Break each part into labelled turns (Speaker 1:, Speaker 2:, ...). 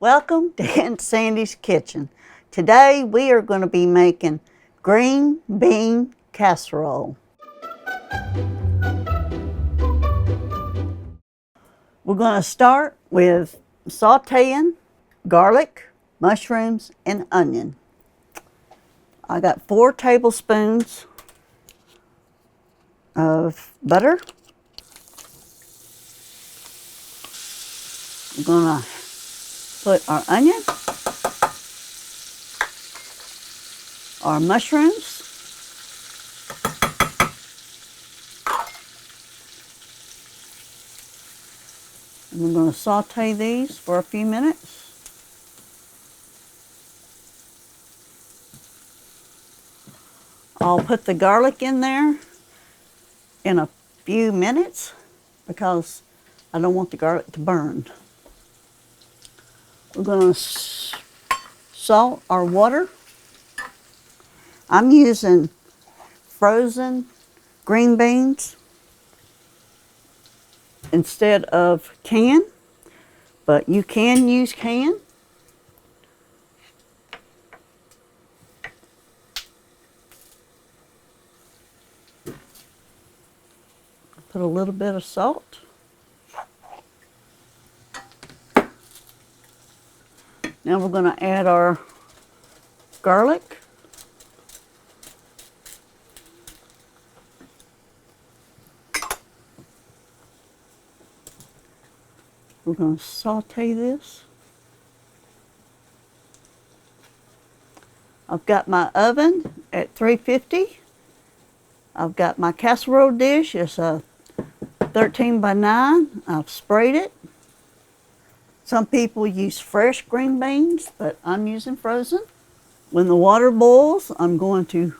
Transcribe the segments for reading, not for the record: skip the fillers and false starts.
Speaker 1: Welcome to Aunt Sandy's Kitchen. Today we are going to be making green bean casserole. We're going to start with sautéing garlic, mushrooms, and onion. I got 4 tablespoons of butter. We're going to put our onion, our mushrooms, and we're going to saute these for a few minutes. I'll put the garlic in there in a few minutes because I don't want the garlic to burn. We're going to salt our water. I'm using frozen green beans instead of canned, but you can use canned. Put a little bit of salt. Now we're going to add our garlic. We're going to saute this. I've got my oven at 350. I've got my casserole dish. It's a 13 by 9. I've sprayed it. Some people use fresh green beans, but I'm using frozen. When the water boils, I'm going to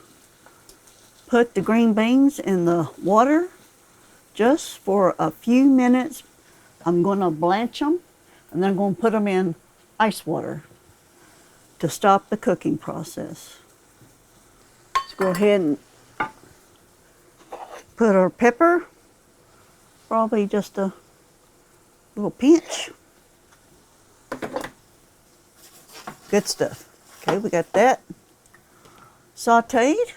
Speaker 1: put the green beans in the water just for a few minutes. I'm going to blanch them, and then I'm going to put them in ice water to stop the cooking process. Let's go ahead and put our pepper, probably just a little pinch. Good stuff. Okay, we got that sauteed.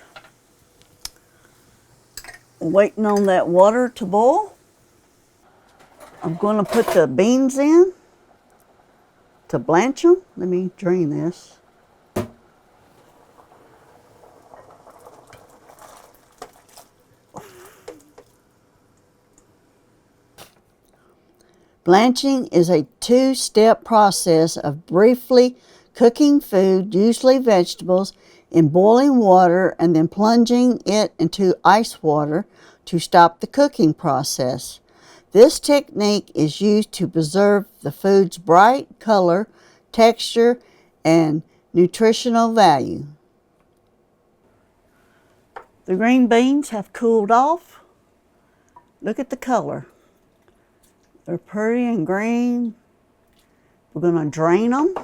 Speaker 1: We're waiting on that water to boil. I'm going to put the beans in to blanch them. Let me drain this. Blanching is a 2-step process of briefly cooking food, usually vegetables, in boiling water and then plunging it into ice water to stop the cooking process. This technique is used to preserve the food's bright color, texture, and nutritional value. The green beans have cooled off. Look at the color. They're pretty and green. We're going to drain them.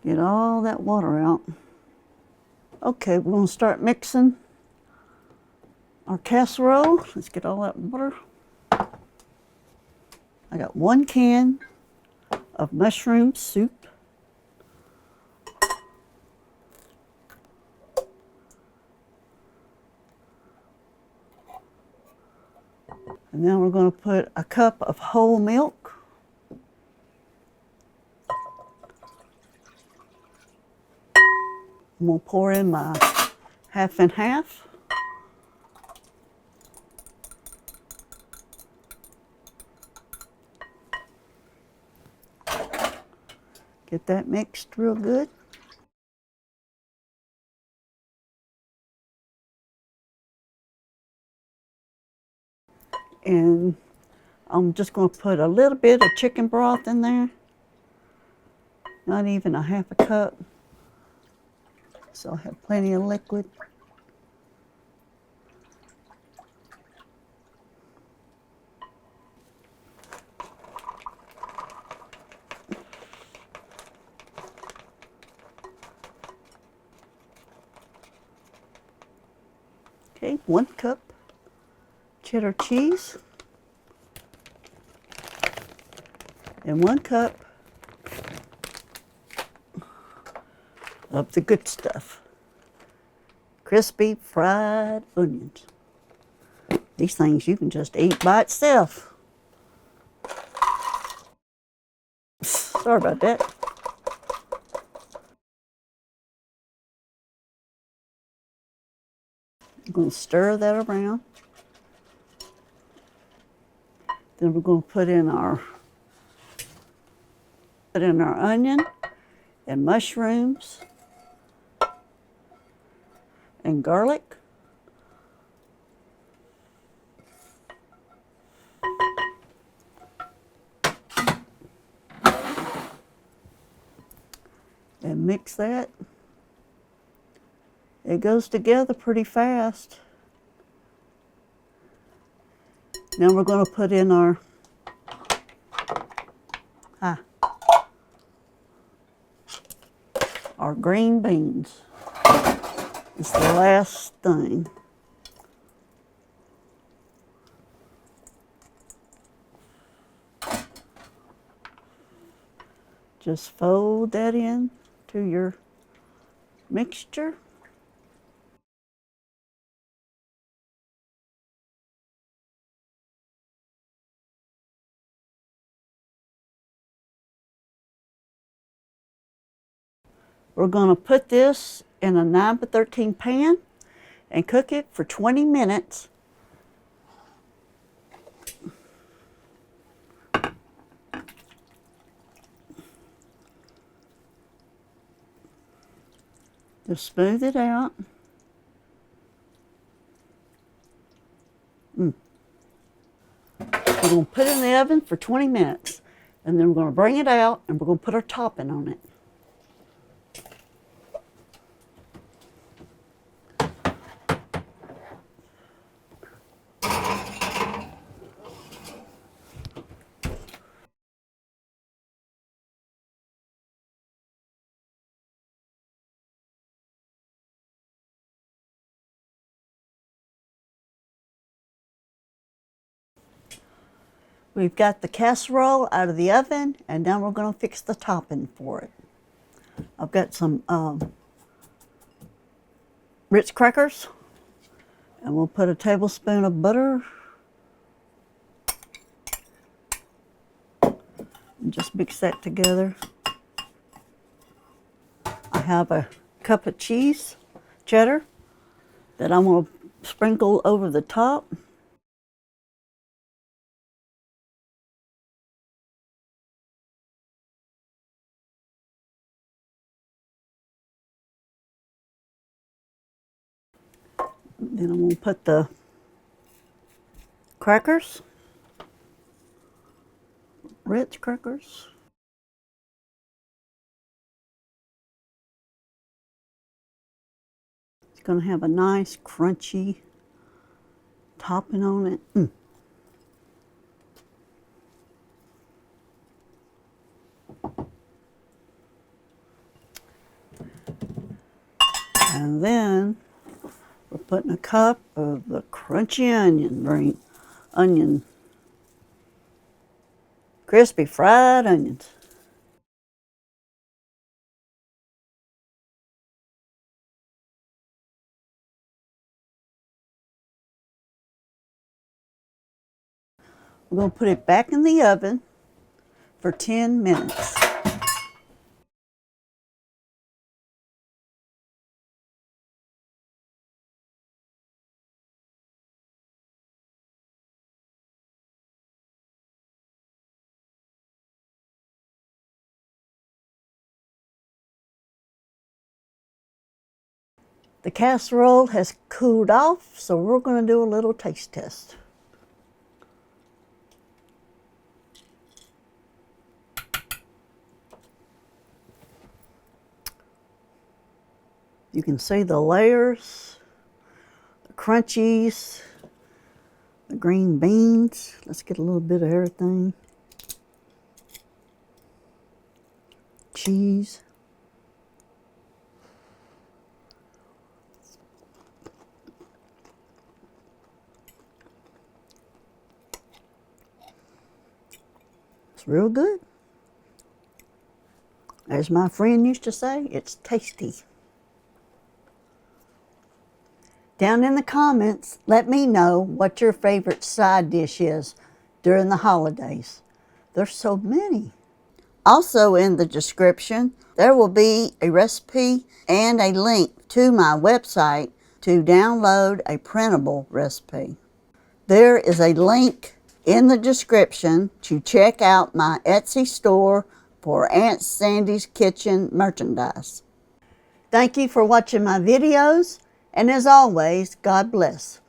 Speaker 1: Get all that water out. Okay, we're going to start mixing our casserole. Let's get all that water. I got 1 can of mushroom soup. And then we're going to put a cup of whole milk. I'm going to pour in my half and half. Get that mixed real good. And I'm just going to put a little bit of chicken broth in there. Not even a half a cup. So I'll have plenty of liquid. Okay, 1 cup cheddar cheese, and 1 cup of the good stuff, crispy fried onions. These things you can just eat by itself. Sorry about that. I'm going to stir that around. Then we're going to put in our onion and mushrooms and garlic. And mix that. It goes together pretty fast. Now we're going to put in our green beans. It's the last thing. Just fold that in to your mixture. We're going to put this in a 9x13 pan and cook it for 20 minutes. Just smooth it out. We're going to put it in the oven for 20 minutes, and then we're going to bring it out and we're going to put our topping on it. We've got the casserole out of the oven, and now we're going to fix the topping for it. I've got some Ritz crackers, and we'll put a tablespoon of butter. And just mix that together. I have a cup of cheese, cheddar, that I'm going to sprinkle over the top. Then I'm going to put the crackers, Ritz crackers. It's going to have a nice crunchy topping on it. And then we're putting a cup of the crunchy crispy fried onions. We're going to put it back in the oven for 10 minutes. The casserole has cooled off, so we're going to do a little taste test. You can see the layers, the crunchies, the green beans. Let's get a little bit of everything. Cheese. real good. As my friend used to say, it's tasty. Down in the comments, let me know what your favorite side dish is during the holidays. There's so many. Also in the description, there will be a recipe and a link to my website to download a printable recipe. There is a link in the description to check out my Etsy store for Aunt Sandy's Kitchen merchandise. Thank you for watching my videos, and as always, God bless.